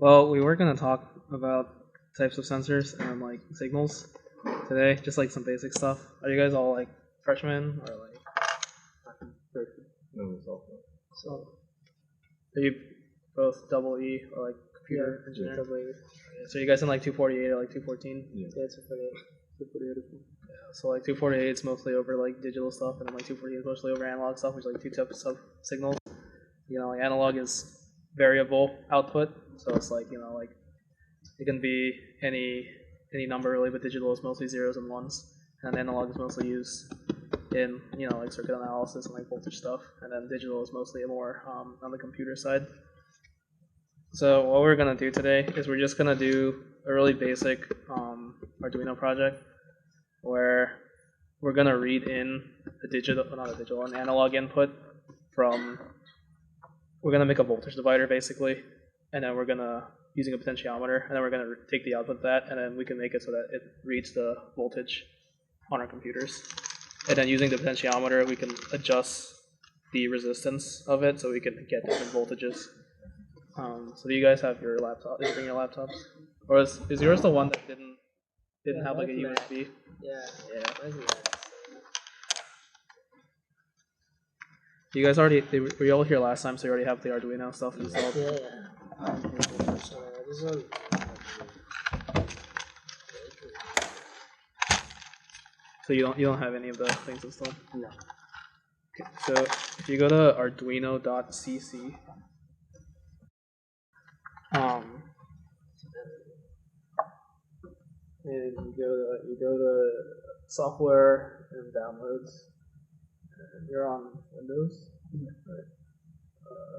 Well, we were gonna talk about types of sensors and like signals today, just like some basic stuff. Are you guys all like freshmen or like? No, it's all. So, are you both double E or like computer engineering? Double E. Okay, so you guys in like 248 or like 214? Yeah. Yeah, 248. 248 is Yeah. So like 248 is mostly over like digital stuff, and then like 248 is mostly over analog stuff, which is like two types of signals. You know, like analog is variable output, so it's like like it can be any number really, but digital is mostly zeros and ones, and analog is mostly used in like circuit analysis and like voltage stuff, and then digital is mostly more on the computer side. So what we're gonna do today is we're just gonna do a really basic Arduino project where we're gonna read in an analog input from. We're gonna make a voltage divider basically, and then we're gonna using a potentiometer, and then we're gonna take the output of that, and then we can make it so that it reads the voltage on our computers. And then using the potentiometer, we can adjust the resistance of it so we can get different voltages. So do you guys have your laptop? Did you bring your laptops? Or is yours the one that didn't have like a USB? Yeah. You guys were you all here last time, so you already have the Arduino stuff installed? Yeah. This one. So you don't have any of the things installed? No. Okay, so if you go to arduino.cc, and you go to software and downloads, and you're on Windows, right?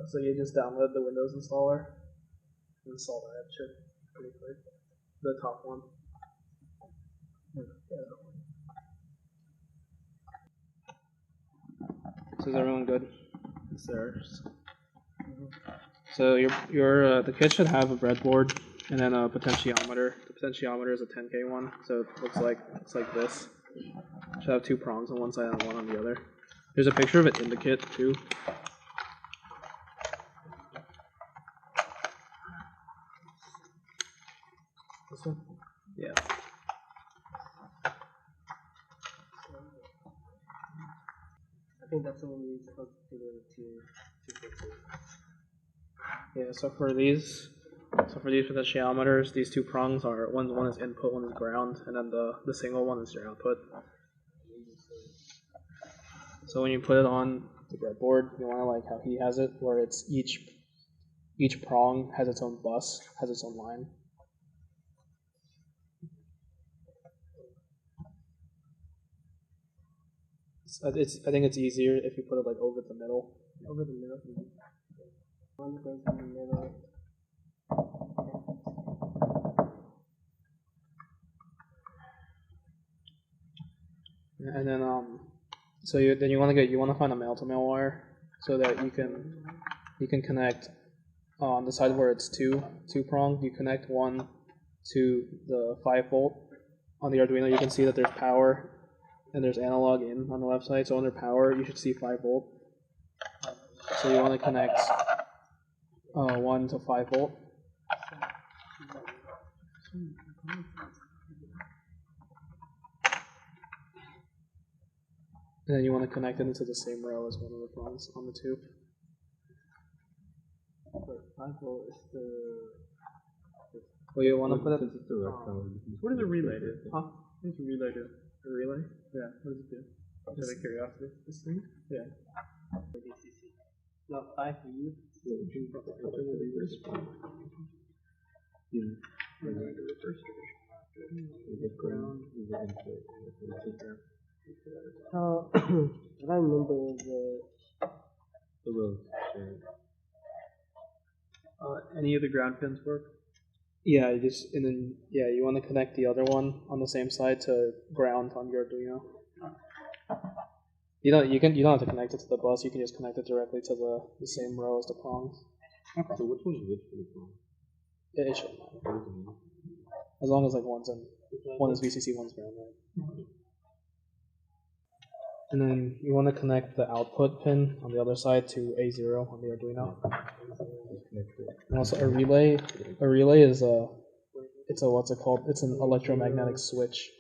So you just download the Windows installer, install that shit pretty quick. The top one. Yeah, that one. So is everyone good? It's theirs. So the kit should have a breadboard and then a potentiometer. The potentiometer is a 10K one, so it looks like this. It should have two prongs on one side and one on the other. There's a picture of it in the kit too. This one? Yeah. I think that's the one we supposed to do to. Yeah, so for these potentiometers, these two prongs are one is input, one is ground, and then the single one is your output. So when you put it on the breadboard, you want to like how he has it, where it's each prong has its own bus, has its own line. I think it's easier if you put it like over the middle. Over the middle. One goes in the middle. And then so you want to find a male-to-male wire so that you can connect on the side where it's two prong. You connect one to the 5-volt on the Arduino. You can see that there's power and there's analog in on the left side. So under power, you should see 5-volt. So you want to connect 1 to 5-volt. And then you want to connect it into the same row as one of the prongs on the two. But 5-volt is the. Well, you want to put it. What does a relay do? Huh? What does a relay do? A relay? Yeah, what does it do? Just out of curiosity. This thing? Yeah. No, 5 for you. So, what I remember is The rows. Any of the ground pins work? Yeah, you want to connect the other one on the same side to ground on your Arduino. You don't have to connect it to the bus. You can just connect it directly to the same row as the prongs. Okay. So which one is which for the phone? It shouldn't matter. As long as like one is VCC, one's ground, right? And then you want to connect the output pin on the other side to A0 on the Arduino. And also a relay. A relay is it's an electromagnetic switch.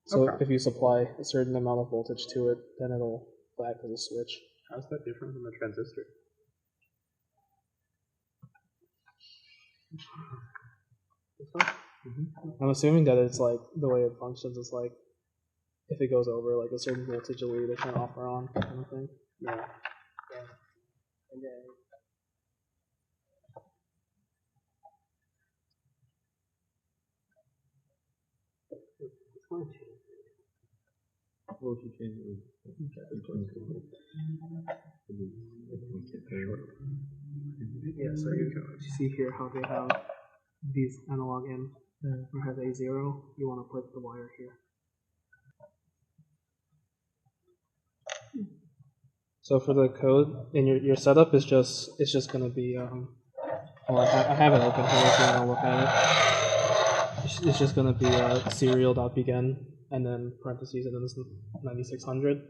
So if you supply a certain amount of voltage to it, then it'll act as a switch. How's that different from a transistor? I'm assuming that it's like the way it functions is like if it goes over like a certain voltage, it'll either turn off or on kind of thing. Yeah. And then What if you change it? Yeah, so you see here how they have these analog in or has A0. You want to put the wire here. So for the code, and your setup is just gonna be well, I have it open here if you want to look at it. It's just gonna be serial.begin and then parentheses and then this 9600.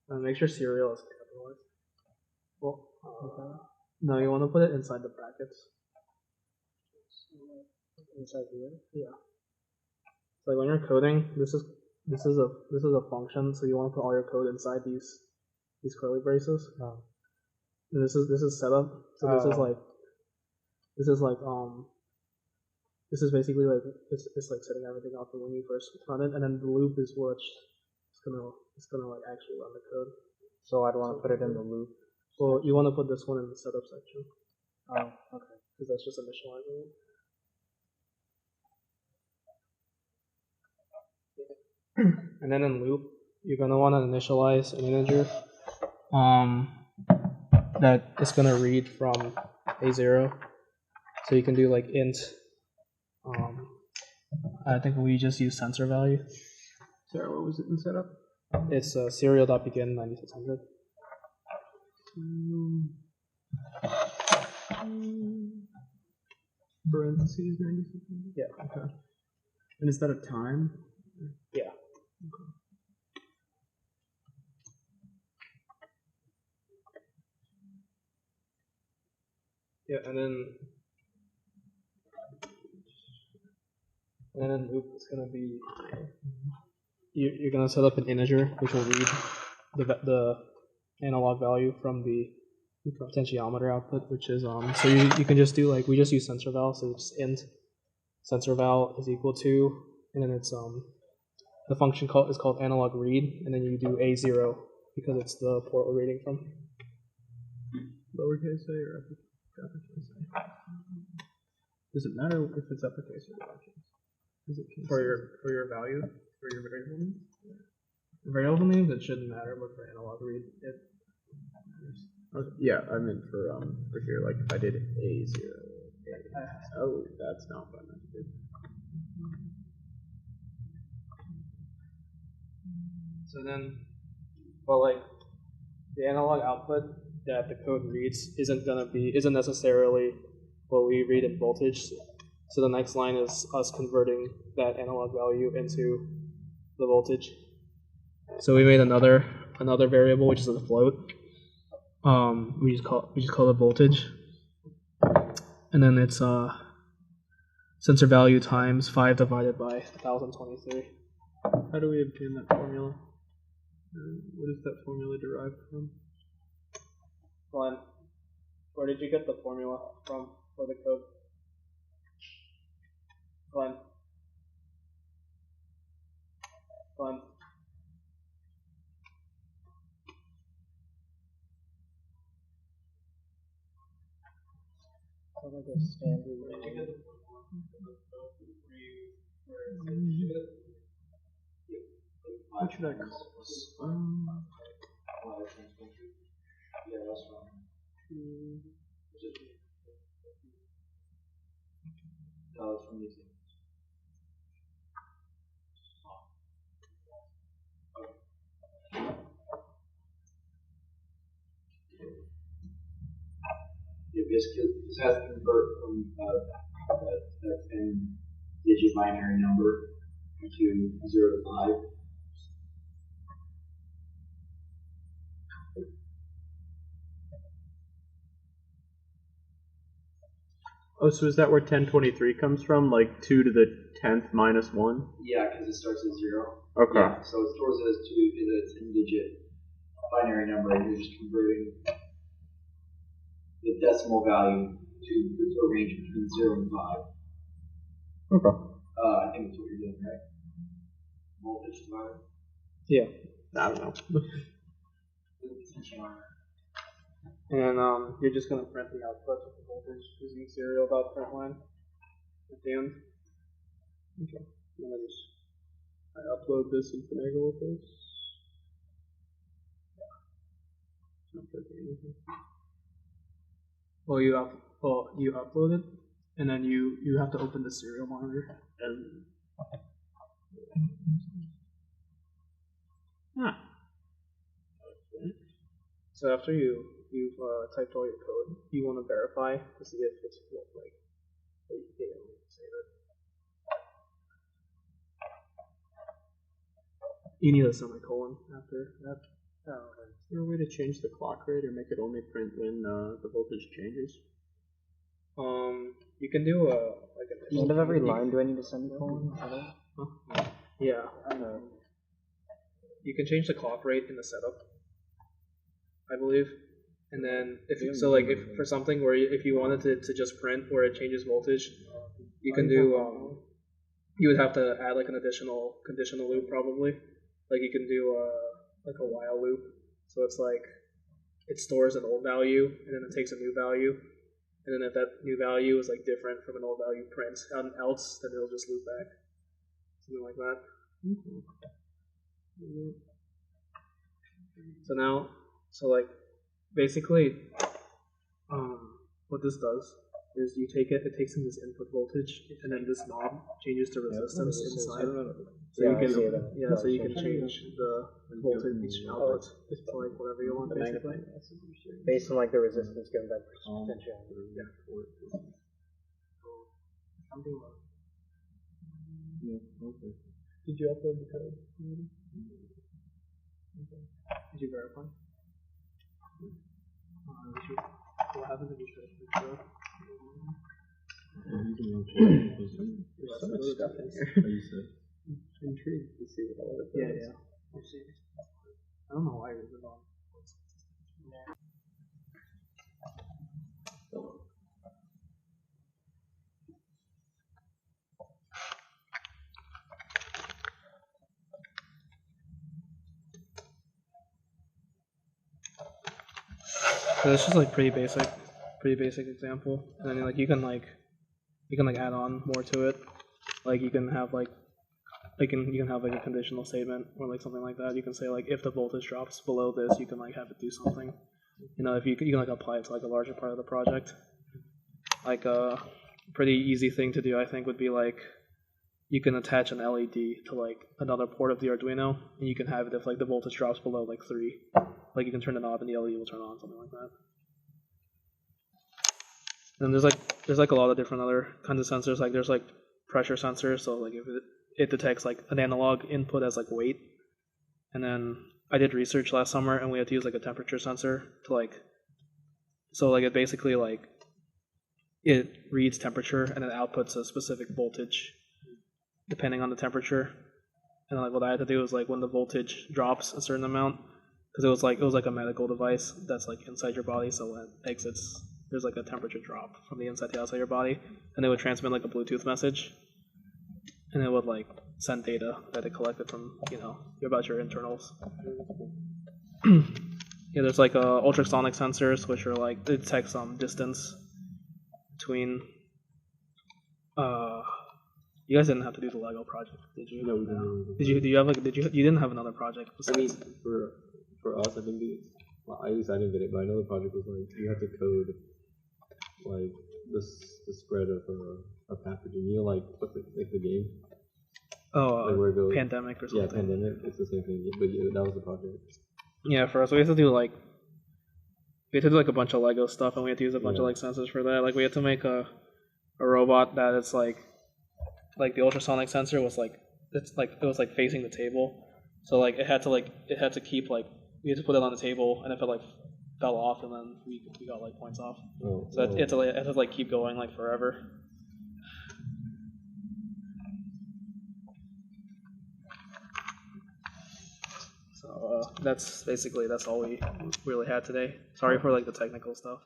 Make sure serial is capitalized. Well, no, you want to put it inside the brackets. Inside here? Yeah. So like when you're coding, this is a function, so you want to put all your code inside these curly braces. Oh. And this is setup. So this is basically like it's like setting everything up when you first run it, and then the loop is what's gonna like actually run the code. So I'd want to put it in the loop. Well, you want to put this one in the setup section. Oh, okay. Because that's just initializing it. And then in loop, you're gonna want to initialize an integer that is gonna read from A0. So you can do like int. I think we just use sensor value. Sorry, what was it in setup? It's serial.begin 9600. Parentheses 9600? Yeah. Okay. And is that a time? Yeah. Okay. Yeah, and then in loop it's gonna be you're gonna set up an integer which will read the analog value from the potentiometer output, which is so you can just do like we just use sensor val, so just int sensor val is equal to, and then it's the function is called analog read, and then you do A0 because it's the port we're reading from. Lowercase a or uppercase a? Does it matter if it's uppercase or lowercase? Is it For your value, for your variable names? Yeah. Variable names, it shouldn't matter, but for analog read, it matters. Okay. Yeah, I meant for here, like if I did A0. Oh, that's not what I meant to do. So then, well, like the analog output that the code reads isn't necessarily what we read in voltage. So the next line is us converting that analog value into the voltage. So we made another variable which is a float. We just call it voltage, and then it's sensor value times 5 divided by 1023. How do we obtain that formula? What is that formula derived from? Glenn, where did you get the formula from for the code? Glenn. Like a standard. What should I call this? Yeah, basically, this has to convert from a 10-digit binary number between 0 to 5. Oh, so is that where 1023 comes from? Like 2 to the 10th minus 1? Yeah, because it starts at 0. Okay. Yeah, so it stores it as 2 is a 10-digit binary number, and you're just converting the decimal value to a range between 0 and 5. Okay. I think that's what you're doing, right? Voltage divider. Yeah. I don't know. And you're just gonna print the output of the voltage using serial.println at the end. Okay. And I upload this and finagle with this. Yeah. Not printing anything. Well, you upload it, and then you have to open the serial monitor. And So after you've typed all your code, you want to verify to see if it's like say that. You need a semicolon after that. is there a way to change the clock rate or make it only print when the voltage changes? You can do like an At the end of every line, do I need a semicolon? Yeah. You can change the clock rate in the setup, I believe. And then if for something where if you wanted to just print where it changes voltage, you can do you would have to add like an additional conditional loop probably. Like you can do like a while loop. So it's like it stores an old value and then it takes a new value. And then if that new value is like different from an old value prints else, then it'll just loop back. Something like that. So like basically what this does is you take it takes in this input voltage and then this knob changes the resistance inside. So you can change the voltage output to like whatever you want basically. Based on like the resistance given by potential. Did you upload the code? Did you verify? What happens if you try to fix it? There's so much stuff in here. I'm intrigued to see what all of it does. Yeah. We'll see. I don't know why it was wrong. So it's just like pretty basic example, and then like you can add on more to it. Like you can have like you can have like a conditional statement or like something like that. You can say like if the voltage drops below this, you can like have it do something. You know, if you can like apply it to like a larger part of the project. Like a pretty easy thing to do, I think, would be like you can attach an LED to like another port of the Arduino, and you can have it if like the voltage drops below like 3. Like you can turn the knob and the LED will turn on, something like that. And there's like a lot of different other kinds of sensors. Like there's like pressure sensors, so like if it detects like an analog input as like weight. And then I did research last summer, and we had to use like a temperature sensor to like, so like it basically like it reads temperature and it outputs a specific voltage depending on the temperature. And like what I had to do was like when the voltage drops a certain amount, because it was like a medical device that's like inside your body, so when it exits, there's like a temperature drop from the inside to outside your body, and it would transmit like a Bluetooth message, and it would like send data that it collected from about your internals. Yeah, there's like ultrasonic sensors, which are like it detects distance between. You guys didn't have to do the Lego project, did you? No, we didn't. Did you? Do you have like? You didn't have another project? I mean, for us, I think I didn't get it, but I know the project was like you had to code like the spread of a pathogen. You know, like what's it, like the game? Oh, like where it goes, Pandemic or something. Yeah, Pandemic. It's the same thing, but yeah, that was the project. Yeah, for us, we had to do like a bunch of Lego stuff, and we had to use a bunch of like sensors for that. Like we had to make a robot that it's like the ultrasonic sensor was like it's like it was like facing the table, so like it had to keep like we had to put it on the table, and if it like fell off, and then we got like points off. Oh, So it had to like keep going like forever. So that's all we really had today. Sorry for like the technical stuff.